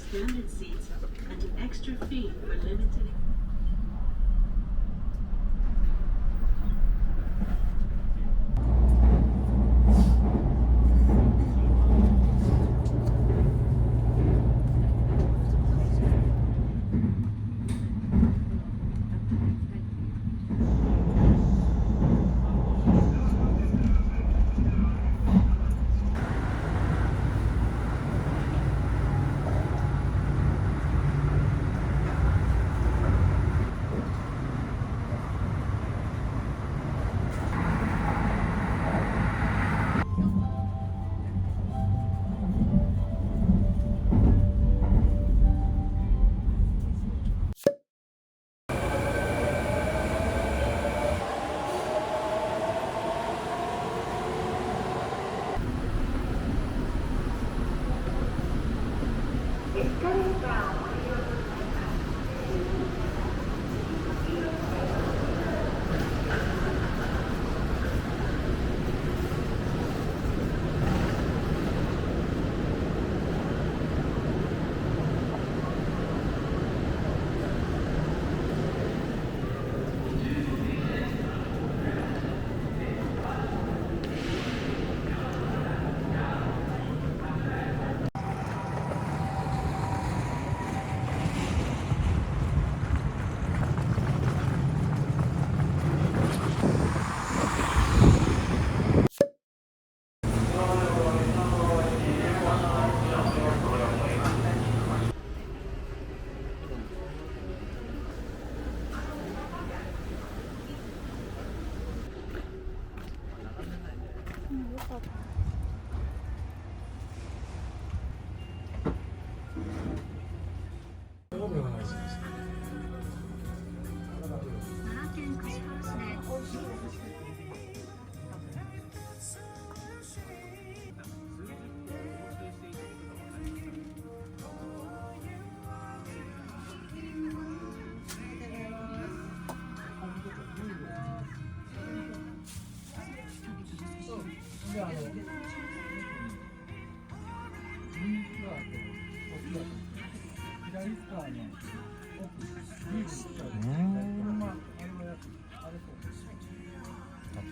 standard seats and an extra fee for limited.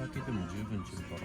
畑でも十分散るから。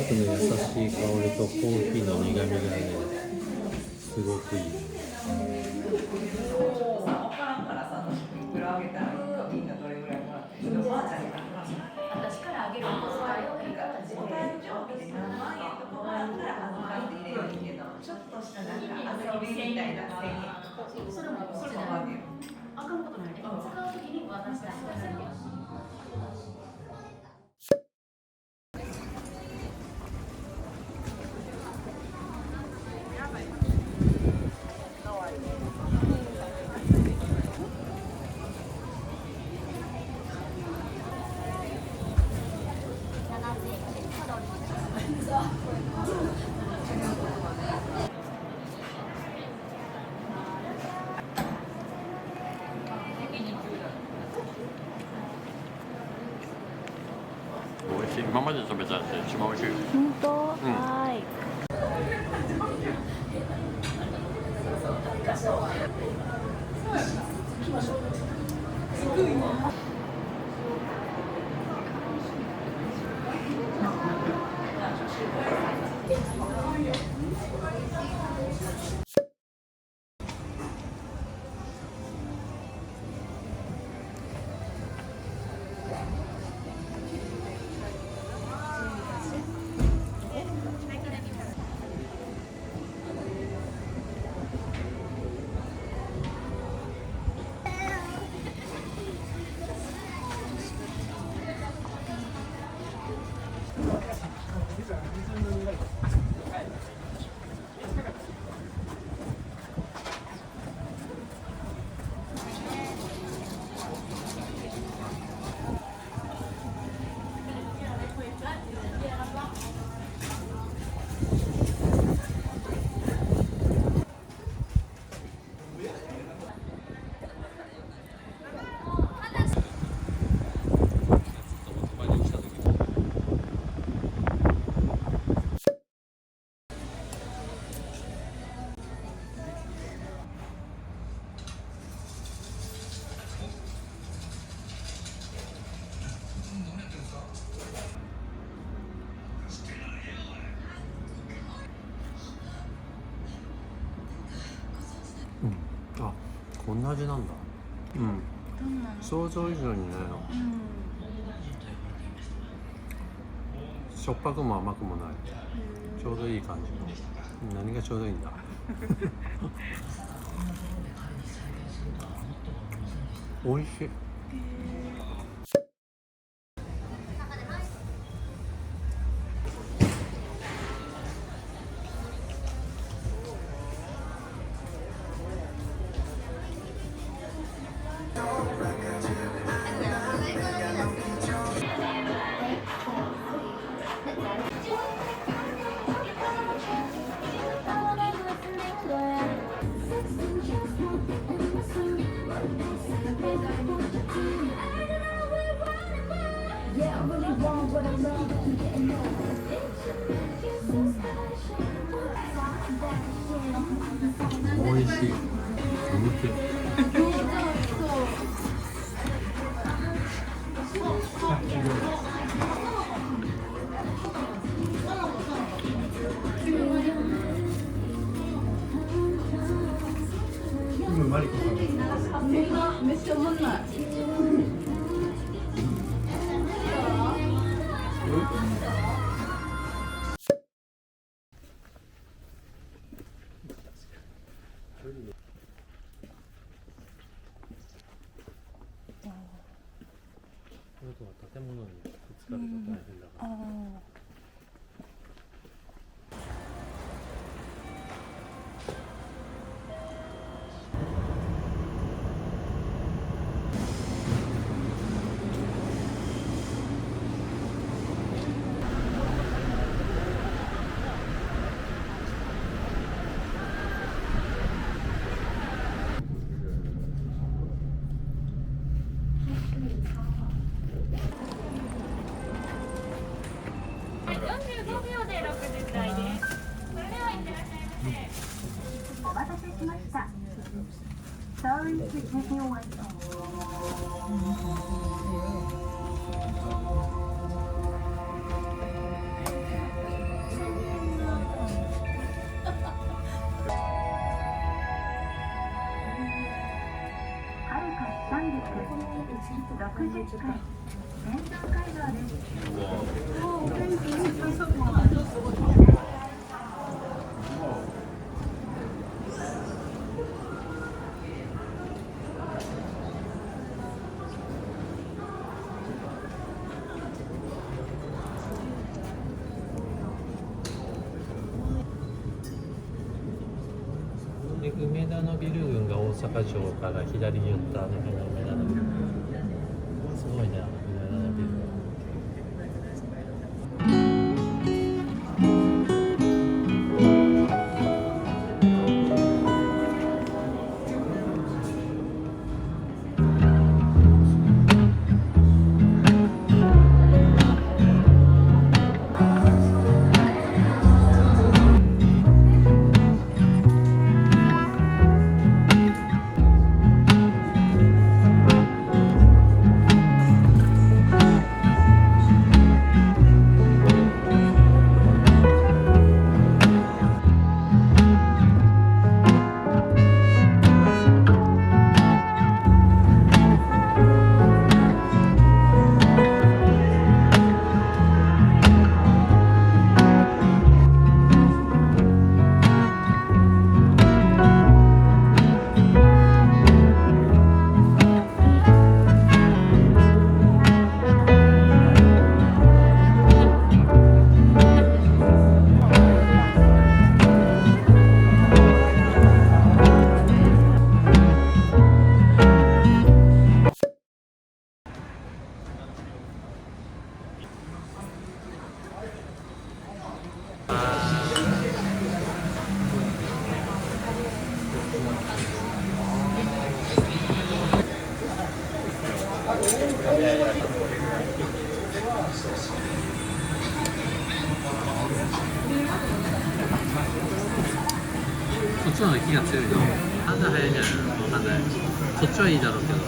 クの優しい香りとコーヒーの苦みがね、すごくいい。私からあげるお小遣いをいい形でちょっとしたなんか遊びみたいなそれもあかんことないね。使うときに渡したりとかするよ。美味しい。今まで食べたやつで一番美味しい。本当？はーい。あ、こんな味なんだ。うん。想像以上にね、しょっぱくも甘くもない。ちょうどいい感じの。何がちょうどいいんだ。美味しい。美味しい。マリコさん。めっちゃおもんない。あとは建物にぶつかると大変だから。お待たせしました。Sorry to keep you waiting. 60階天山街道です。で梅田のビル群が大阪城から左に寄ったあの辺の梅田のビルすごいね、あの梅田のビル。そっちの方が気が強いの。判断早いんじゃないの？わかんない。そっちはいいだろうけど。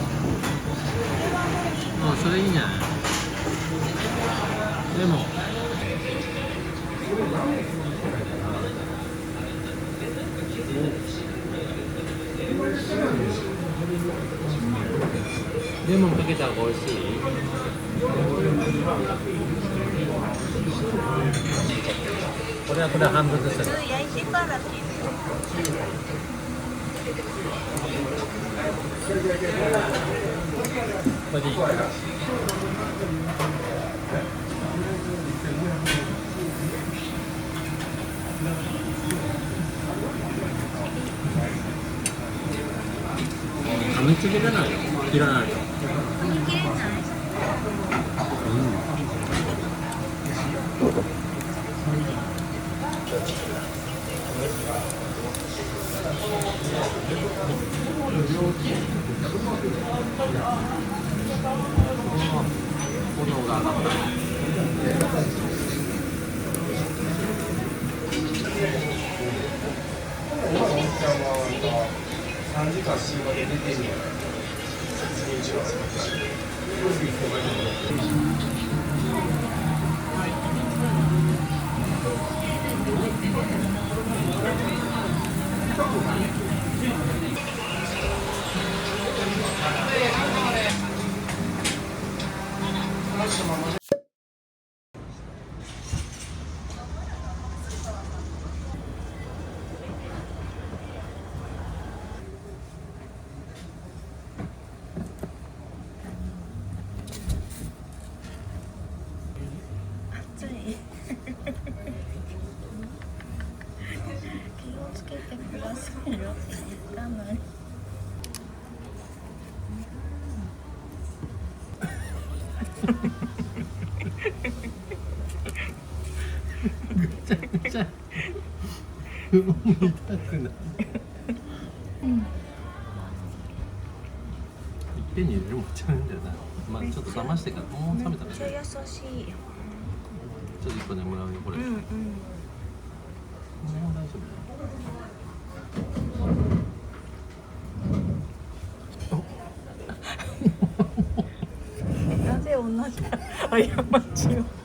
あ、それいいんじゃない？でもレモンかけた方が美味しい？これは半分ずつ。焼いてから切る。これでいい。あ、めっちゃ切らないよ。切らないよ。切れない。炎が上がった。3時間週まで出てるよ。熱い。気をつけてくださいよ。我慢。ぐちゃぐちゃ。思いたくない。いっぺんに入れもちゃうんだよな。まあちょっと騙してからもう食べたらね。めっちゃ優しい。ちょっと一個でもらうよこれ。もう大丈夫。なぜ同じ過ちを。